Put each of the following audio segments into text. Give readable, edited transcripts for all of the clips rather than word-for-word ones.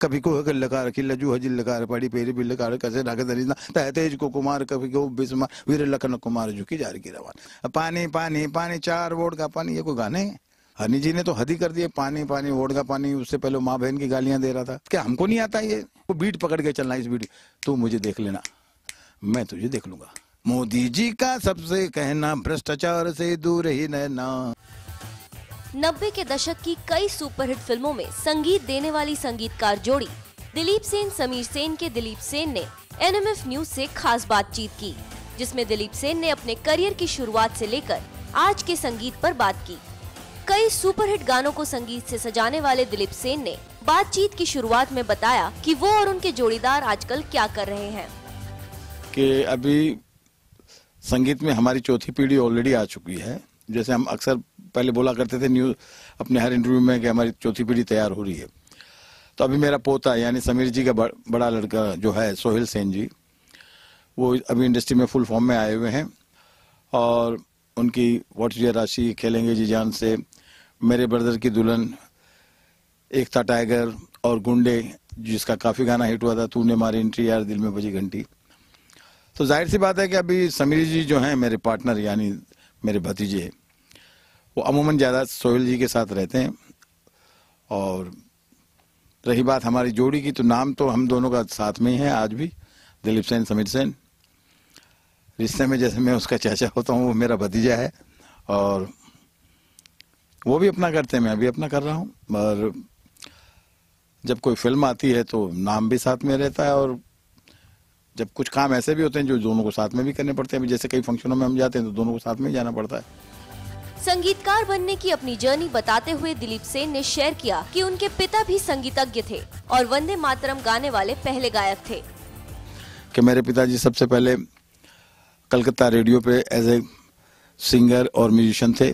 कभी को लकार किल्लजू हजिल लकार पड़ी पेरी बिल लकार कसे रागे दरीना तेज को कुमार कभी को बिस्मा वीर लखन कुमार झुकी जारी की रवान पानी पानी पानी 4 वोट का पानी, ये कोई गाने हैं? हनी जी ने तो हद ही कर दिए, पानी पानी वोट का पानी। उससे पहले माँ बहन की गालियां दे रहा था। क्या हमको नहीं आता ये? वो बीट पकड़ के चलना, इस बीट तू मुझे देख लेना, मैं तुझे देख लूंगा। मोदी जी का सबसे कहना भ्रष्टाचार से दूर ही रहना। 90 के दशक की कई सुपरहिट फिल्मों में संगीत देने वाली संगीतकार जोड़ी दिलीप सेन समीर सेन के दिलीप सेन ने NMF न्यूज से खास बातचीत की, जिसमें दिलीप सेन ने अपने करियर की शुरुआत से लेकर आज के संगीत पर बात की। कई सुपरहिट गानों को संगीत से सजाने वाले दिलीप सेन ने बातचीत की शुरुआत में बताया कि वो और उनके जोड़ीदार आजकल क्या कर रहे हैं। कि अभी संगीत में हमारी चौथी पीढ़ी ऑलरेडी आ चुकी है। जैसे हम अक्सर पहले बोला करते थे न्यूज अपने हर इंटरव्यू में कि हमारी चौथी पीढ़ी तैयार हो रही है, तो अभी मेरा पोता यानी समीर जी का बड़ा लड़का जो है सोहेल सेन जी, वो अभी इंडस्ट्री में फुल फॉर्म में आए हुए हैं। और उनकी व्हाट्स योर राशि, खेलेंगे जी जान से, मेरे ब्रदर की दुल्हन, एक था टाइगर और गुंडे जिसका काफी गाना हिट हुआ था, तूने मारी एंट्री यार दिल में बजी घंटी। तो जाहिर सी बात है कि अभी समीर जी जो हैं मेरे पार्टनर यानी मेरे भतीजे, वो अमूमन ज़्यादा सोहेल जी के साथ रहते हैं। और रही बात हमारी जोड़ी की, तो नाम तो हम दोनों का साथ में ही है आज भी, दिलीप सेन समीर सेन। रिश्ते में जैसे मैं उसका चाचा होता हूँ, वो मेरा भतीजा है। और वो भी अपना करते हैं, मैं भी अपना कर रहा हूँ। और जब कोई फिल्म आती है तो नाम भी साथ में रहता है, और जब कुछ काम ऐसे भी होते हैं जो दोनों को साथ में भी करने पड़ते हैं, जैसे कई फंक्शनों में हम जाते हैं तो दोनों को साथ में ही जाना पड़ता है। संगीतकार बनने की अपनी जर्नी बताते हुए दिलीप सेन ने शेयर किया कि उनके पिता भी संगीतज्ञ थे और वंदे मातरम गाने वाले पहले गायक थे। कि मेरे पिताजी सबसे पहले कलकत्ता रेडियो पे एज ए सिंगर और म्यूजिशियन थे।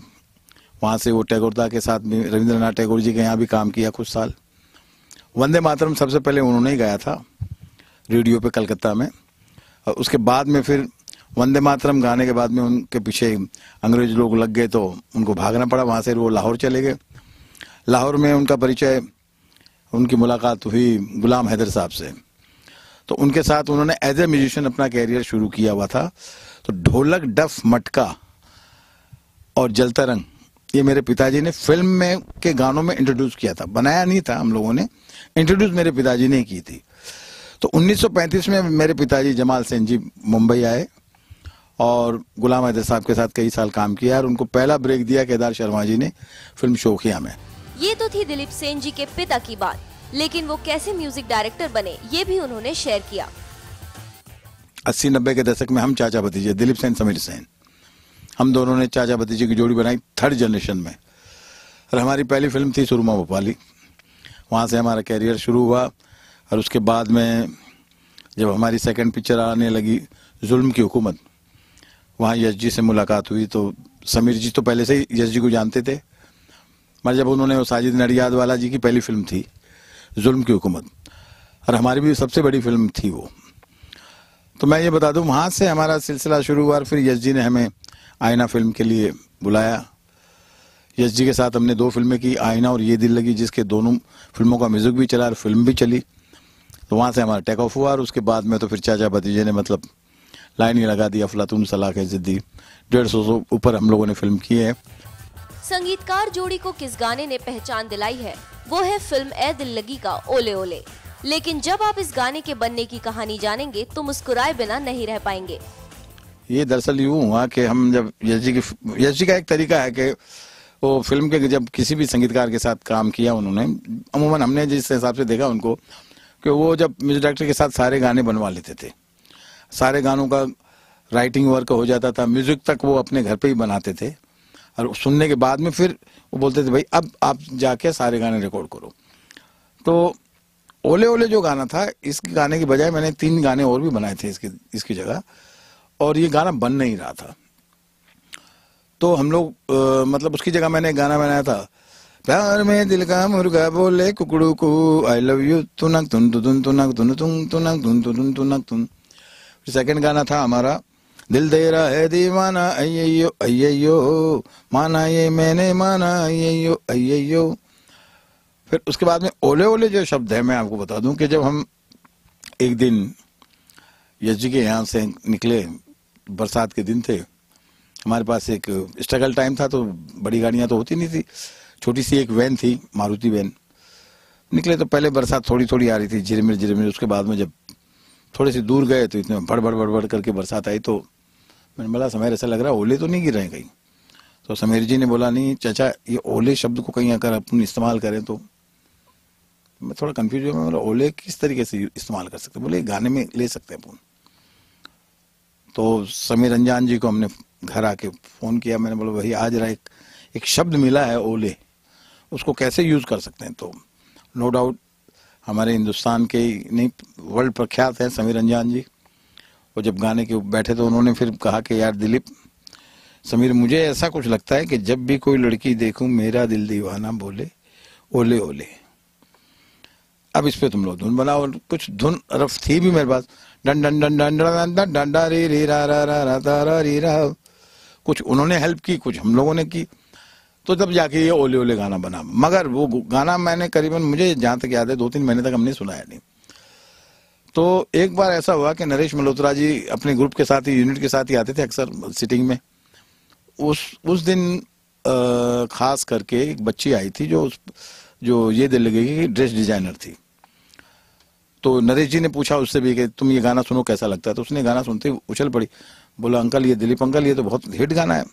वहाँ से वो टैगोरदा के साथ में रविंद्रनाथ टैगोर जी के यहाँ भी काम किया कुछ साल। वंदे मातरम सबसे पहले उन्होंने ही गाया था रेडियो पे कलकत्ता में। और उसके बाद में फिर वंदे मातरम गाने के बाद में उनके पीछे अंग्रेज लोग लग गए तो उनको भागना पड़ा। वहाँ से वो लाहौर चले गए। लाहौर में उनका परिचय, उनकी मुलाकात हुई गुलाम हैदर साहब से। तो उनके साथ उन्होंने एज ए म्यूजिशियन अपना कैरियर शुरू किया हुआ था। तो ढोलक, डफ, मटका और जलता रंग ये मेरे पिताजी ने फिल्म में के गानों में इंट्रोड्यूस किया था। बनाया नहीं था हम लोगों ने, इंट्रोड्यूस मेरे पिताजी ने की थी। तो 1935 में मेरे पिताजी जमाल सेन जी मुंबई आए और गुलाम हैदर साहब के साथ कई साल काम किया और उनको पहला ब्रेक दिया केदार शर्मा जी ने फिल्म शोखिया में। ये तो थी दिलीप सेन जी के पिता की बात, लेकिन वो कैसे म्यूजिक डायरेक्टर बने ये भी उन्होंने शेयर किया। 80-90 के दशक में हम चाचा भतीजे दिलीप सेन समीर सेन, हम दोनों ने चाचा भतीजे की जोड़ी बनाई थर्ड जनरेशन में। और हमारी पहली फिल्म थी सुरमा भोपाली। वहाँ से हमारा कैरियर शुरू हुआ। और उसके बाद में जब हमारी सेकंड पिक्चर आने लगी जुल्म की हुकूमत, वहाँ यश जी से मुलाकात हुई। तो समीर जी तो पहले से ही यश जी को जानते थे, मगर जब उन्होंने वो साजिद नडियाद वाला जी की पहली फिल्म थी जुल्म की हुकूमत, और हमारी भी सबसे बड़ी फिल्म थी वो। तो मैं ये बता दूं, वहाँ से हमारा सिलसिला शुरू हुआ। फिर यश जी ने हमें आईना फिल्म के लिए बुलाया। यश जी के साथ हमने 2 फिल्में की, आईना और ये दिल लगी, जिसके दोनों फिल्मों का म्यूजिक भी चला और फिल्म भी चली। तो वहाँ से हमारा टेक ऑफ हुआ। और उसके बाद में तो फिर चाचा भतीजे ने मतलब लाइन ही लगा दी, अफलातून सलाख है जिद्दी। 150 से ऊपर हम लोगों ने फिल्म की है। संगीतकार जोड़ी को किस गाने ने पहचान दिलाई है, वो है फिल्म ए दिल लगी का ओले ओले। लेकिन जब आप इस गाने के बनने की कहानी जानेंगे तो मुस्कुराए बिना नहीं रह पाएंगे। ये दरअसल यूँ हुआ कि हम जब यश जी का एक तरीका है कि वो फिल्म के जब किसी भी संगीतकार के साथ काम किया उन्होंने, अमूमन हमने जिस हिसाब से देखा उनको, कि वो जब म्यूजिक डायरेक्टर के साथ सारे गाने बनवा लेते थे। सारे गानों का राइटिंग वर्क हो जाता था, म्यूजिक तक वो अपने घर पे ही बनाते थे। और सुनने के बाद में फिर वो बोलते थे भाई अब आप जाके सारे गाने रिकॉर्ड करो। तो ओले ओले जो गाना था, इस गाने की बजाय मैंने 3 गाने और भी बनाए थे इसकी जगह, और ये गाना बन नहीं रहा था। तो हम लोग मतलब उसकी जगह मैंने एक गाना बनाया था, प्यार में दिल का मुर्गा बोले कुकड़ू को आई लव यू तुनक तुन तुन तुनक तुन तुन तुनक तुन तुन तुनक तुन। सेकंड गाना था हमारा दिल तेरा है दीवाना अय्यो अय्यो माना ये मैंने माना अय्यो अय्यो। फिर उसके बाद में ओले ओले जो शब्द है, मैं आपको बता दूं कि जब हम एक दिन यश जी के यहाँ से निकले, बरसात के दिन थे, हमारे पास एक स्ट्रगल टाइम था, तो बड़ी गाड़ियाँ तो होती नहीं थी, छोटी सी एक वैन थी, मारुति वैन। निकले तो पहले बरसात थोड़ी थोड़ी आ रही थी, झिरमिर। उसके बाद में जब थोड़े से दूर गए तो इतने बड़ करके बरसात आई, तो मैंने बोला समीर ऐसा लग रहा है ओले तो नहीं गिर रहे हैं कहीं। तो समीर जी ने बोला नहीं चाचा, ये ओले शब्द को कहीं अगर अपन इस्तेमाल करें तो। मैं थोड़ा कंफ्यूज हुआ, मैं बोला ओले किस तरीके से इस्तेमाल कर सकते? बोले गाने में ले सकते हैं अपन। तो समीर रंजान जी को हमने घर आके फोन किया, मैंने बोला वही आज रहा एक शब्द मिला है ओले, उसको कैसे यूज कर सकते हैं? तो नो डाउट हमारे हिंदुस्तान के नहीं वर्ल्ड प्रख्यात हैं समीर रंजान जी। वो जब गाने के बैठे तो उन्होंने फिर कहा कि यार दिलीप, समीर मुझे ऐसा कुछ लगता है कि जब भी कोई लड़की देखूं मेरा दिल दीवाना बोले ओले ओले। अब इस पे तुम लोग धुन बनाओ। और कुछ धुन रफ थी भी मेरे पास, डन डन डन डन डन डन डन डा रे रे रा रा रा रा रा रे रा। कुछ उन्होंने हेल्प की, कुछ हम लोगों ने की, तो तब जाके ये ओले ओले गाना बना। मगर वो गाना मैंने करीबन, मुझे जहां तक याद है 2-3 महीने तक हमने सुनाया नहीं। तो एक बार ऐसा हुआ कि नरेश मल्होत्रा जी अपने ग्रुप के साथ ही, यूनिट के साथ ही आते थे अक्सर सिटिंग में। उस दिन खास करके एक बच्ची आई थी जो ये दिल लगेगी कि ड्रेस डिजाइनर थी। तो नरेश जी ने पूछा उससे भी कि तुम ये गाना सुनो कैसा लगता है? तो उसने गाना सुनते ही उछल पड़ी, बोला अंकल ये दिलीप अंकल ये तो बहुत हिट गाना है।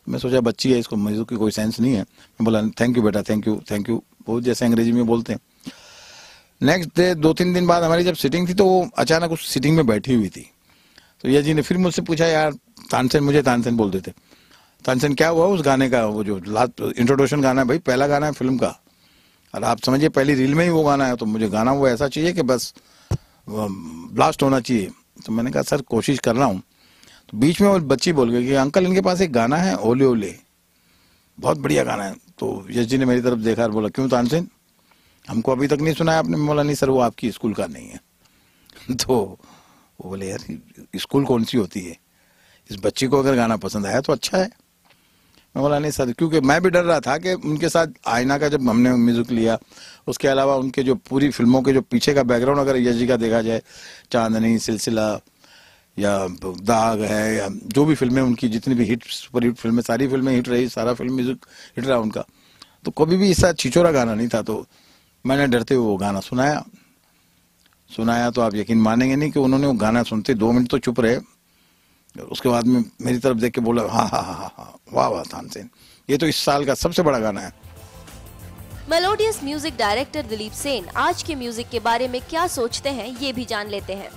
मैं सोचा बच्ची है, इसको म्यूजिक की कोई सेंस नहीं है। मैं बोला थैंक यू बेटा, थैंक यू, बहुत जैसे अंग्रेजी में बोलते हैं। नेक्स्ट डे 2-3 दिन बाद हमारी जब सिटिंग थी तो वो अचानक उस सिटिंग में बैठी हुई थी। तो यश जी ने फिर मुझसे पूछा यार तानसेन, मुझे तानसेन बोलते थे, तानसेन क्या हुआ उस गाने का? वो जो लास्ट इंट्रोडक्शन गाना है भाई, पहला गाना है फिल्म का, और आप समझिए पहली रील में ही वो गाना है, तो मुझे गाना वो ऐसा चाहिए कि बस ब्लास्ट होना चाहिए। तो मैंने कहा सर कोशिश कर रहा हूँ। तो बीच में वो बच्ची बोल गई कि अंकल इनके पास एक गाना है ओले ओले, बहुत बढ़िया गाना है। तो यश जी ने मेरी तरफ देखा और बोला क्यों तानसेन, हमको अभी तक नहीं सुना है आपने? बोला नहीं सर वो आपकी स्कूल का नहीं है। तो वो बोले यार स्कूल कौन सी होती है, इस बच्ची को अगर गाना पसंद आया तो अच्छा है। मैं बोला नहीं सर, क्योंकि मैं भी डर रहा था कि उनके साथ आईना का जब हमने म्यूजिक लिया, उसके अलावा उनके जो पूरी फिल्मों के जो पीछे का बैकग्राउंड अगर यश जी का देखा जाए, चांदनी, सिलसिला या दाग है, या जो भी फिल्में उनकी जितनी भी हिट सुपर हिट फिल्में, सारी फिल्में हिट रही, सारा फिल्म म्यूजिक हिट रहा उनका, तो कभी भी ऐसा छिछोरा गाना नहीं था। तो मैंने डरते हुए वो गाना सुनाया तो आप यकीन मानेंगे नहीं कि उन्होंने वो गाना सुनते 2 मिनट तो चुप रहे, उसके बाद में मेरी तरफ देख के बोला हाँ, वाह तानसेन, ये तो इस साल का सबसे बड़ा गाना है। Melodious music director Dilip Sen आज के म्यूजिक के बारे में क्या सोचते हैं ये भी जान लेते हैं।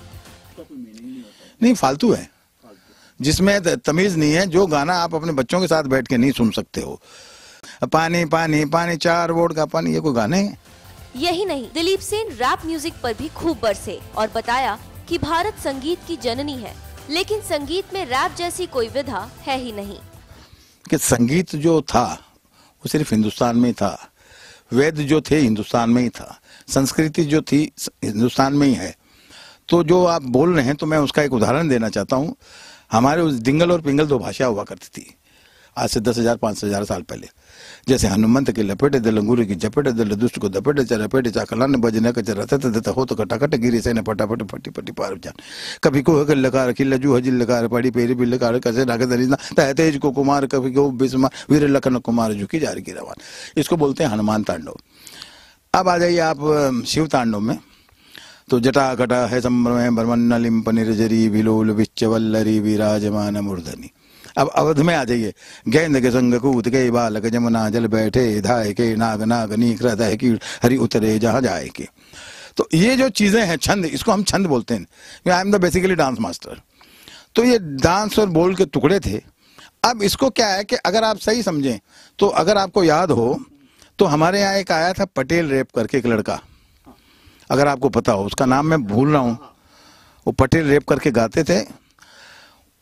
नहीं, फालतू है, जिसमें तमीज नहीं है, जो गाना आप अपने बच्चों के साथ बैठ के नहीं सुन सकते हो। पानी पानी पानी 4 वोट का पानी, ये कोई गाने हैं? यही नहीं, दिलीप सेन रैप म्यूजिक पर भी खूब बरसे और बताया कि भारत संगीत की जननी है, लेकिन संगीत में रैप जैसी कोई विधा है ही नहीं। कि संगीत जो था वो सिर्फ हिंदुस्तान में ही था, वेद जो थे हिंदुस्तान में ही था, संस्कृति जो थी हिंदुस्तान में ही है। तो जो आप बोल रहे हैं, तो मैं उसका एक उदाहरण देना चाहता हूँ। हमारे उस डिंगल और पिंगल 2 भाषा हुआ करती थी आज से 10,000-5,000 साल पहले। जैसे हनुमंत के लपेटे दे लंगूरे की झपेटे दे दुष्ट को दपेटे चरपेटे चाकलान बजने का चरते हो तो कटाकट गिरी से न फटाफट फटी फटी पार जान। कभी को हकल लकार की लजू हजिल लकार पड़ी पेरी बिल लकार कैसे नागे दरीना तह तेज को कुमार, कभी को बिस्मा वीर लखन कुमार झुकी जा रही की रवान। इसको बोलते हैं हनुमान तांडव। अब आ जाइए आप शिव तांडव में, तो जटा कटा है संभ्रम ब्रह्मण्य लिम्प निर्जरी विलोल विच्चवल्लरी विराजमान मूर्धनी। अब अवध में आ जाइए, गेंद के संग कूद के बालक जमुना जल बैठे धाय के नाग नागनी हृदय की हरि उतरे जहाँ जाए के। तो ये जो चीजें हैं छंद, इसको हम छंद बोलते हैं। I am the basically dance master. तो ये डांस और बोल के टुकड़े थे। अब इसको क्या है कि अगर आप सही समझें तो, अगर आपको याद हो तो हमारे यहाँ एक आया था पटेल रैप करके एक लड़का, अगर आपको पता हो, उसका नाम मैं भूल रहा हूँ। वो पटेल रैप करके गाते थे।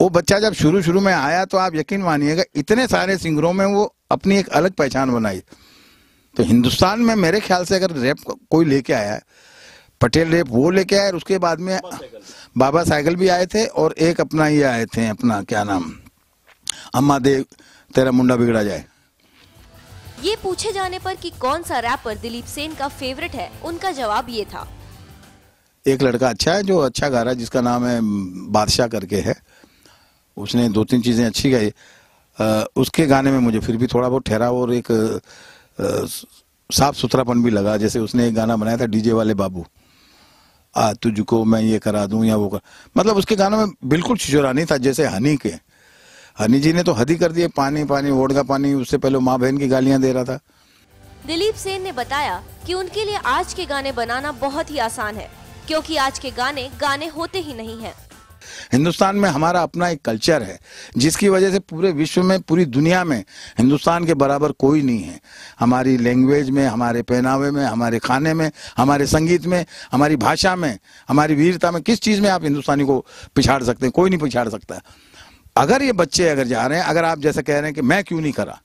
वो बच्चा जब शुरू में आया तो आप यकीन मानिएगा इतने सारे सिंगरों में वो अपनी एक अलग पहचान बनाई। तो हिंदुस्तान में मेरे ख्याल से अगर रैप कोई लेके आया है, पटेल रैप वो लेके आया। और उसके बाद में बाबा साइकिल भी आए थे, और एक अपना ये आए थे, अपना क्या नाम, अम्मा दे तेरा मुंडा बिगड़ा जाए। ये पूछे जाने पर कि कौन सा रैपर दिलीप सेन का फेवरेट है, उनका जवाब ये था। एक लड़का अच्छा है जो अच्छा गा रहा है, जिसका नाम है बादशाह करके है। उसने 2-3 चीजें अच्छी गाई। उसके गाने में मुझे फिर भी थोड़ा बहुत ठहराव और एक साफ सुथरापन भी लगा। जैसे उसने एक गाना बनाया था डीजे वाले बाबू, तुझको मैं ये करा दूं या वो कर, मतलब उसके गानों में बिल्कुल छिछोरा नहीं था। जैसे हनी जी ने तो हद ही कर दिए, पानी पानी वोडका पानी, उससे पहले माँ बहन की गालियां दे रहा था। दिलीप सेन ने बताया कि उनके लिए आज के गाने बनाना बहुत ही आसान है, क्योंकि आज के गाने होते ही नहीं हैं। हिंदुस्तान में हमारा अपना एक कल्चर है, जिसकी वजह से पूरे विश्व में, पूरी दुनिया में हिंदुस्तान के बराबर कोई नहीं है। हमारी लैंग्वेज में, हमारे पहनावे में, हमारे खाने में, हमारे संगीत में, हमारी भाषा में, हमारी वीरता में, किस चीज में आप हिंदुस्तानी को पिछाड़ सकते हैं? कोई नहीं पिछाड़ सकता। अगर ये बच्चे अगर जा रहे हैं, अगर आप जैसे कह रहे हैं कि मैं क्यों नहीं करा,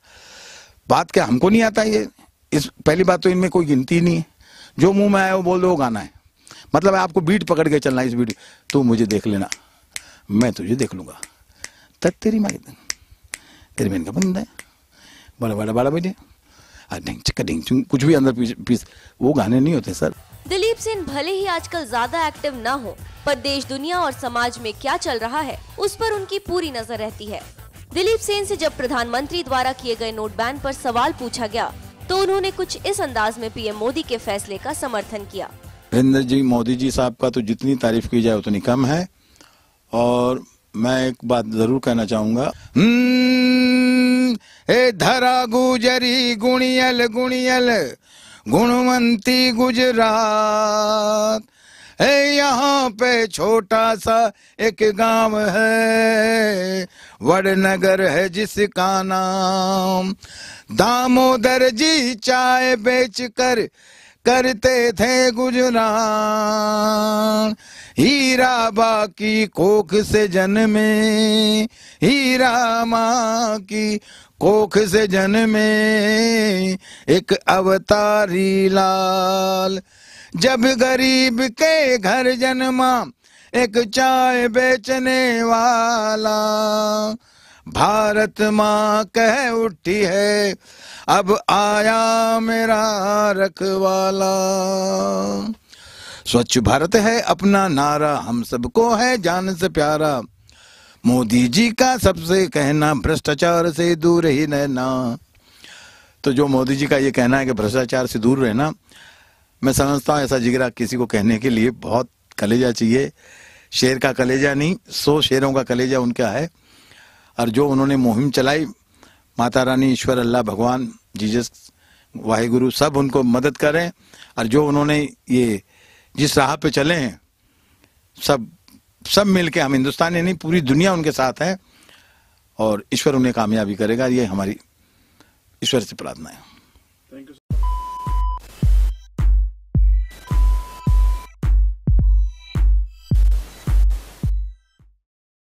बात क्या हमको नहीं आता ये? इस पहली बात तो इनमें कोई गिनती नहीं है। जो मुंह में आया वो बोल दो, वो गाना है। मतलब आपको बीट पकड़ के चलना, इस बीट तू मुझे देख लेना, मैं तुझे देख लूंगा, तब तेरी माई तेरी बहन का बंदा है, बड़ा बड़ा बड़ा बेटे, कुछ भी अंदर पीस, वो गाने नहीं होते सर। दिलीप सेन भले ही आजकल ज्यादा एक्टिव ना हो, पर देश दुनिया और समाज में क्या चल रहा है उस पर उनकी पूरी नजर रहती है। दिलीप सेन से जब प्रधानमंत्री द्वारा किए गए नोट बैन पर सवाल पूछा गया, तो उन्होंने कुछ इस अंदाज में पीएम मोदी के फैसले का समर्थन किया। नरेंद्र जी मोदी जी साहब का तो जितनी तारीफ की जाए उतनी कम है। और मैं एक बात जरूर कहना चाहूंगा, ए धरा गुजरी गुणियल गुणियल गुणवंती गुजरात, यहाँ पे छोटा सा एक गांव है, वडनगर है जिसका नाम, दामोदर जी चाय बेच कर करते थे गुजरान, हीरा बा की कोख से जन्मे, हीरा माँ की कोख से जन्मे एक अवतारी लाल, जब गरीब के घर जन्मा एक चाय बेचने वाला, भारत माँ कह उठी है अब आया मेरा रखवाला। स्वच्छ भारत है अपना नारा, हम सबको है जान से प्यारा, मोदी जी का सबसे कहना भ्रष्टाचार से दूर ही रहना। तो जो मोदी जी का ये कहना है कि भ्रष्टाचार से दूर रहना, मैं समझता हूँ ऐसा जिगरा किसी को कहने के लिए बहुत कलेजा चाहिए। शेर का कलेजा नहीं, 100 शेरों का कलेजा उनका है। और जो उन्होंने मुहिम चलाई, माता रानी, ईश्वर, अल्लाह, भगवान, जीसस, वाहिगुरु सब उनको मदद करें। और जो उन्होंने ये जिस राह पे चले हैं, सब मिलके, हम हिंदुस्तानी नहीं पूरी दुनिया उनके साथ है, और ईश्वर उन्हें कामयाबी करेगा। ये हमारी ईश्वर से प्रार्थना है।